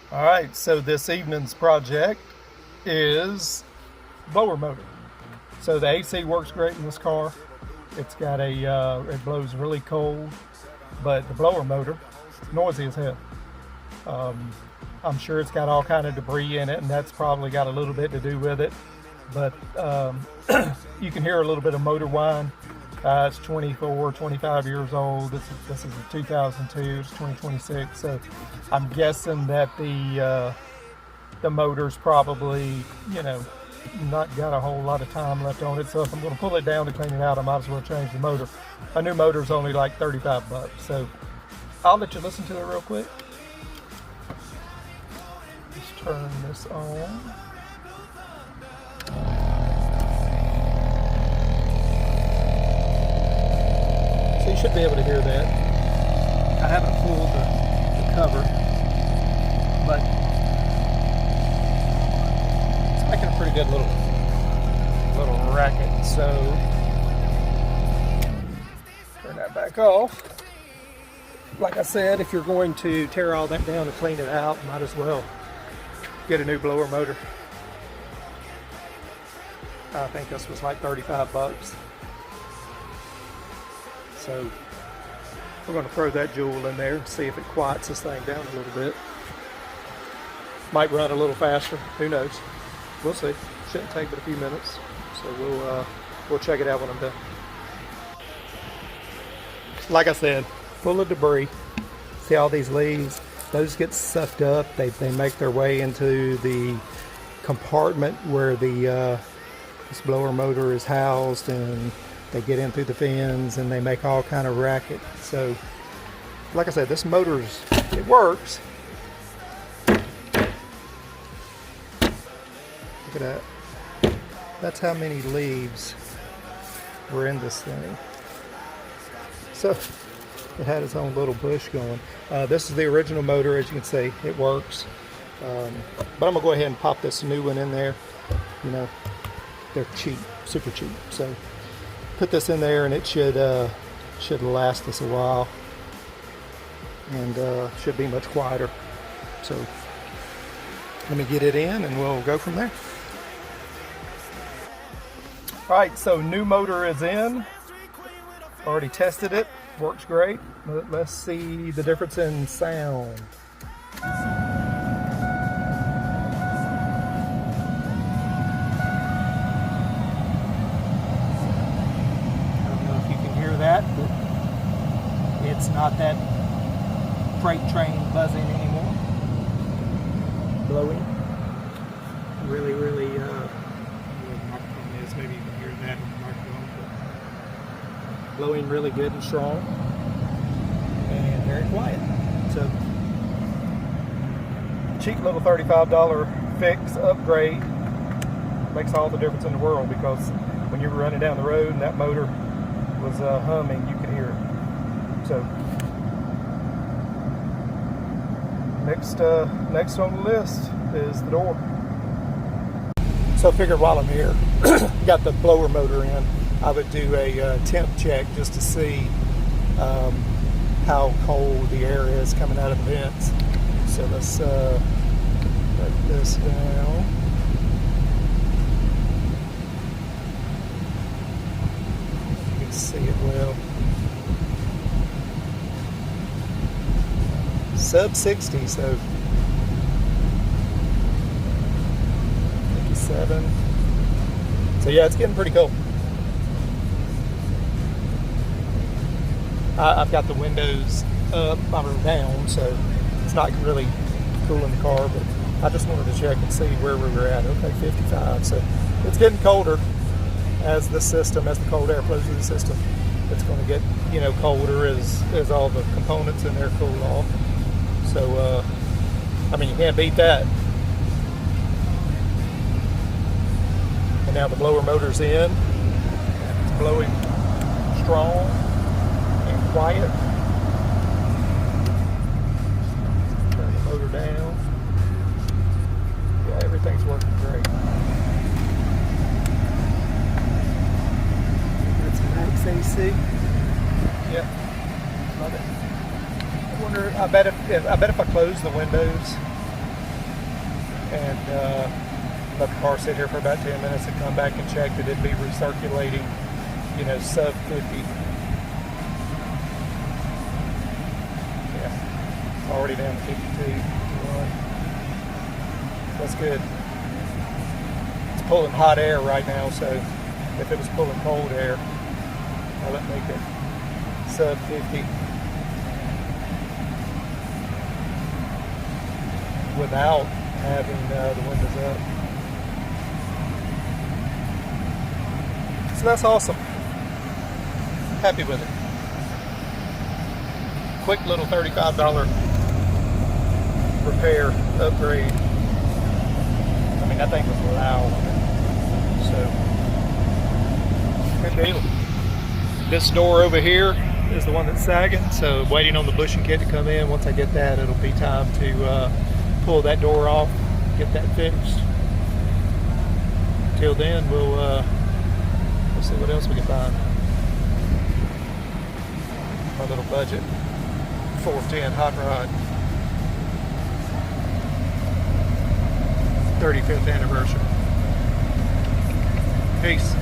All right, so this evening's project is blower motor. So the AC works great in this car. It's got it blows really cold, but the blower motor, noisy as hell. I'm sure it's got all kind of debris in it, and that's probably got a little bit to do with it. But you can hear a little bit of motor whine. It's 24, 25 years old. This is a 2002. It's 2026. So I'm guessing that the motor's probably, not got a whole lot of time left on it. So if I'm going to pull it down to clean it out, I might as well change the motor. A new motor's only like 35 bucks. So I'll let you listen to it real quick. Just turn this on. So you should be able to hear that. I haven't pulled the cover, but it's making a pretty good little racket. So turn that back off. Like I said, if you're going to tear all that down and clean it out, might as well get a new blower motor. I think this was like 35 bucks. So we're going to throw that jewel in there and see if it quiets this thing down a little bit. Might run a little faster, who knows? We'll see. Shouldn't take but a few minutes. So we'll check it out when I'm done. Like I said, full of debris. See all these leaves? Those get sucked up. They make their way into the compartment where this blower motor is housed, and they get in through the fins and they make all kind of racket. So like I said, this motor's, it works. Look at that. That's how many leaves were in this thing. So it had its own little bush going. This is the original motor. As you can see, it works. But I'm gonna go ahead and pop this new one in there. They're cheap, super cheap. So put this in there and it should last us a while, and should be much quieter. So let me get it in and we'll go from there. All right, so new motor is in. Already tested it, works great. Let's see the difference in sound. That, but it's not that freight train buzzing anymore. Blowing really where the microphone is, maybe you can hear that on the microphone, but blowing really good and strong and very quiet. So cheap little $35 fix upgrade makes all the difference in the world, because when you were running down the road and that motor was humming, you could hear it. So next on the list is the door. So I figured while I'm here, got the blower motor in, I would do a temp check just to see how cold the air is coming out of the vents. So let's let this down. See it well. Sub 60, so 57. So yeah, it's getting pretty cold. I've got the windows up or down, so it's not really cool in the car, but I just wanted to check and see where we were at. Okay, 55. So it's getting colder. As the cold air flows through the system, it's going to get, colder as all the components in there cool off. So, you can't beat that. And now the blower motor's in. It's blowing strong and quiet. Turn the motor down. Yeah, everything's working great. AC. Yep, love it. I bet if I close the windows, and let the car sit here for about 10 minutes and come back and check that it'd be recirculating, you know, sub 50. Yeah, it's already down to 52. That's good. It's pulling hot air right now, so if it was pulling cold air, I'll let make it sub 50 without having the windows up. So that's awesome. Happy with it. Quick little $35 repair upgrade. I mean, that thing was loud. So, good deal. This door over here is the one that's sagging, so waiting on the bushing kit to come in. Once I get that, it'll be time to pull that door off, get that fixed. Till then, we'll see what else we can find. My little budget 410 hot rod. 35th anniversary. Peace.